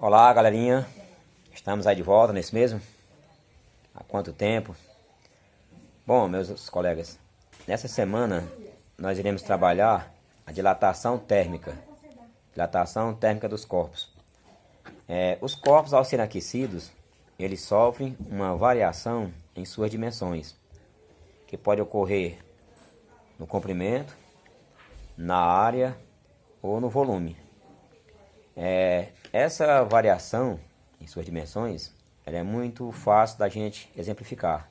Olá, galerinha. Estamos aí de volta, não é isso mesmo? Há quanto tempo? Bom, meus colegas, nessa semana nós iremos trabalhar a dilatação térmica. Dilatação térmica dos corpos. Os corpos, ao serem aquecidos, eles sofrem uma variação em suas dimensões, que pode ocorrer no comprimento, na área ou no volume. Essa variação em suas dimensões, ela é muito fácil da gente exemplificar.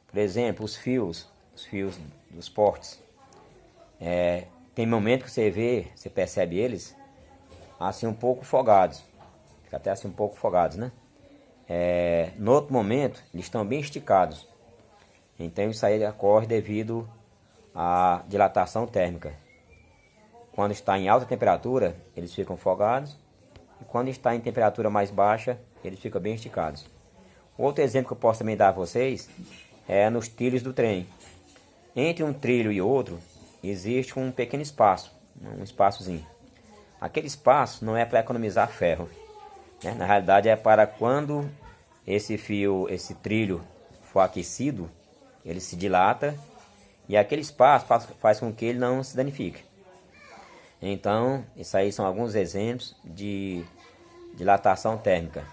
Por exemplo, os fios dos portes. Tem momento que você percebe eles assim um pouco folgados. Fica até assim um pouco folgados, né? No outro momento, eles estão bem esticados. Então isso aí ocorre devido à dilatação térmica. Quando está em alta temperatura, eles ficam folgados. E quando está em temperatura mais baixa, eles ficam bem esticados. Outro exemplo que eu posso também dar a vocês é nos trilhos do trem. Entre um trilho e outro, existe um pequeno espaço, um espaçozinho. Aquele espaço não é para economizar ferro, né? Na realidade é para quando esse trilho for aquecido, ele se dilata e aquele espaço faz com que ele não se danifique. Então, isso aí são alguns exemplos de dilatação térmica.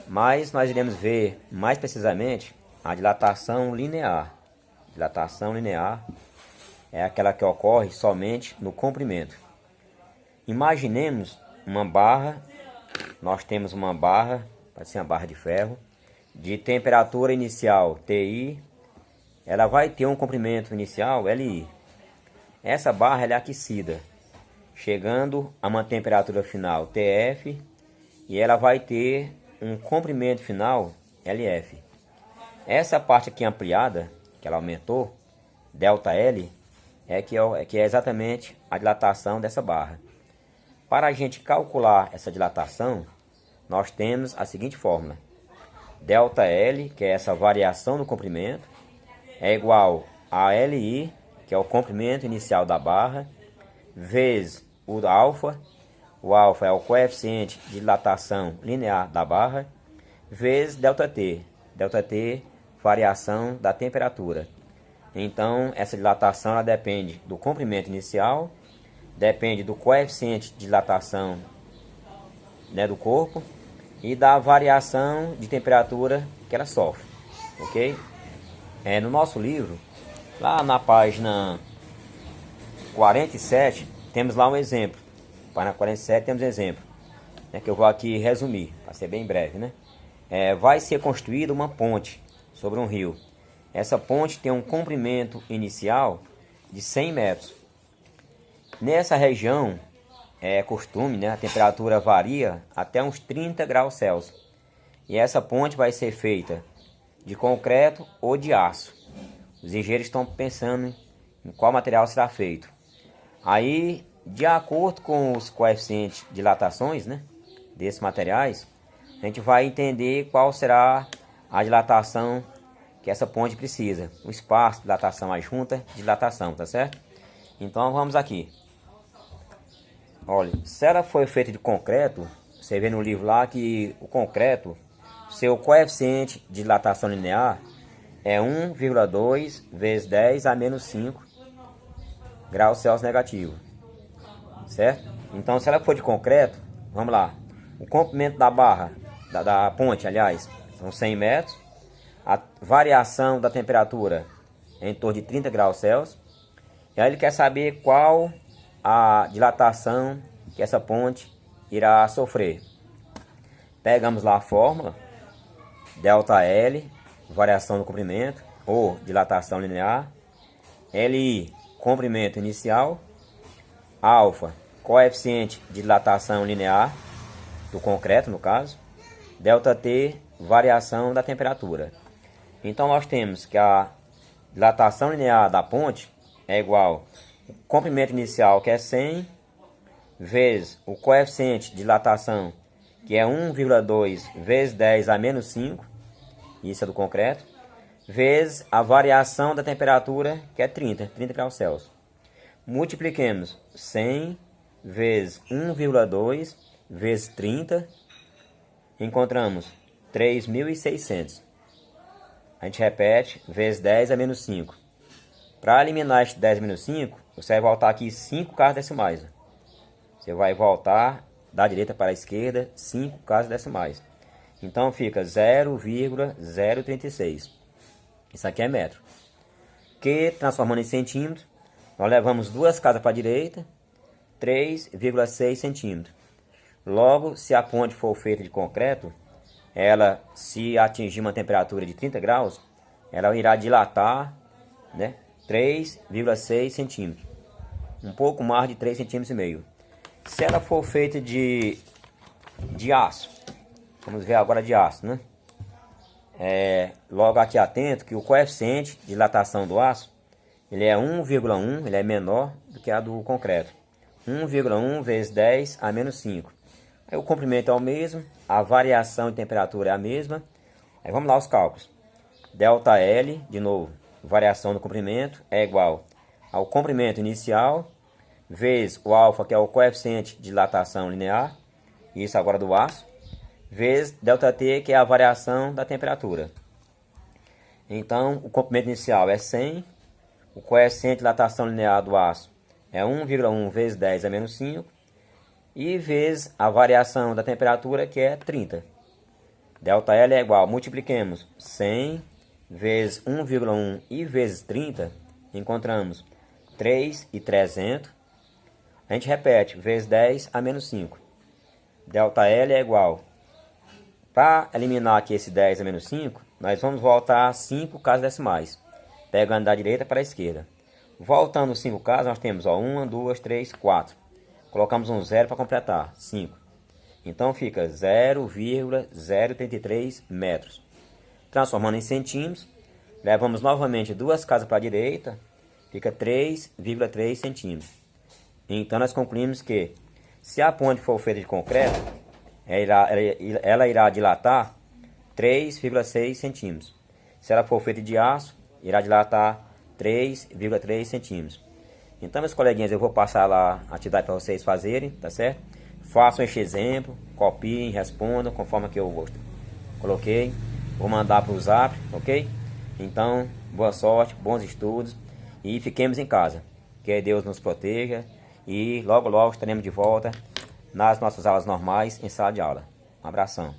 Mas nós iremos ver mais precisamente a dilatação linear. Dilatação linear é aquela que ocorre somente no comprimento. Imaginemos uma barra, nós temos uma barra, pode ser uma barra de ferro, de temperatura inicial TI, ela vai ter um comprimento inicial LI. Essa barra ela é aquecida, chegando a uma temperatura final TF, e ela vai ter um comprimento final LF. Essa parte aqui ampliada, que ela aumentou, ΔL, que é exatamente a dilatação dessa barra. Para a gente calcular essa dilatação, nós temos a seguinte fórmula. ΔL, que é essa variação no comprimento, é igual a LI, que é o comprimento inicial da barra, vezes o alfa. O alfa é o coeficiente de dilatação linear da barra, vezes ΔT. ΔT, variação da temperatura. Então, essa dilatação ela depende do comprimento inicial, depende do coeficiente de dilatação, né, do corpo e da variação de temperatura que ela sofre. Ok? No nosso livro, lá na página 47, temos lá um exemplo. Página 47 temos um exemplo, né, que eu vou aqui resumir, para ser bem breve, né? Vai ser construída uma ponte sobre um rio. Essa ponte tem um comprimento inicial de 100 metros. Nessa região, é costume, né, a temperatura varia até uns 30 graus Celsius. E essa ponte vai ser feita de concreto ou de aço. Os engenheiros estão pensando em qual material será feito. Aí, de acordo com os coeficientes de dilatações, né, desses materiais, a gente vai entender qual será a dilatação que essa ponte precisa. O espaço, dilatação, a junta, dilatação, tá certo? Então vamos aqui. Olha, se ela foi feita de concreto, você vê no livro lá que o concreto, seu coeficiente de dilatação linear é 1,2 vezes 10 a menos 5 graus Celsius negativo. Certo? Então, se ela for de concreto, vamos lá. O comprimento da barra, da ponte, aliás, são 100 metros. A variação da temperatura é em torno de 30 graus Celsius. E aí ele quer saber qual a dilatação que essa ponte irá sofrer. Pegamos lá a fórmula. ΔL, variação do comprimento, ou dilatação linear. LI, comprimento inicial. Alfa, coeficiente de dilatação linear do concreto, no caso. ΔT, variação da temperatura. Então nós temos que a dilatação linear da ponte é igual ao comprimento inicial, que é 100, vezes o coeficiente de dilatação, que é 1,2 vezes 10 a menos 5, isso é do concreto, vezes a variação da temperatura, que é 30 graus Celsius. Multipliquemos 100 vezes 1,2 vezes 30, encontramos 3.600. A gente repete, vezes 10 a menos 5. Para eliminar este 10 menos 5, você vai voltar aqui 5 casas decimais. Você vai voltar da direita para a esquerda 5 casas decimais. Então fica 0,036. Isso aqui é metro. Que, transformando em centímetros, nós levamos 2 casas para a direita, 3,6 centímetros. Logo, se a ponte for feita de concreto, ela, se atingir uma temperatura de 30 graus, ela irá dilatar, né, 3,6 centímetros. Um pouco mais de 3,5 centímetros. Se ela for feita de aço, vamos ver agora de aço, né? Logo aqui atento que o coeficiente de dilatação do aço, ele é 1,1, ele é menor do que a do concreto. 1,1 vezes 10 a menos 5. Aí o comprimento é o mesmo, a variação de temperatura é a mesma. Aí vamos lá os cálculos. ΔL, de novo, variação do comprimento, é igual ao comprimento inicial, vezes o alfa, que é o coeficiente de dilatação linear, isso agora do aço, vezes ΔT, que é a variação da temperatura. Então, o comprimento inicial é 100, o coeficiente de dilatação linear do aço é 1,1 vezes 10 a menos 5, e vezes a variação da temperatura, que é 30. ΔL é igual, multipliquemos 100 vezes 1,1 e vezes 30, encontramos 3.300. A gente repete, vezes 10 a menos 5. ΔL é igual, para eliminar aqui esse 10 a menos 5, nós vamos voltar 5 casas decimais, pegando da direita para a esquerda. Voltando 5 casas, nós temos 1, 2, 3, 4. Colocamos um 0 para completar, 5. Então fica 0,033 metros. Transformando em centímetros, levamos novamente 2 casas para a direita, fica 3,3 centímetros. Então nós concluímos que, se a ponte for feita de concreto, ela irá dilatar 3,6 centímetros. Se ela for feita de aço, irá dilatar 3,3 centímetros. Então, meus coleguinhas, eu vou passar lá a atividade para vocês fazerem, tá certo? Façam este exemplo, copiem, respondam conforme que eu coloquei. Vou mandar para o Zap, ok? Então, boa sorte, bons estudos e fiquemos em casa. Que Deus nos proteja e logo, logo estaremos de volta nas nossas aulas normais em sala de aula. Um abração.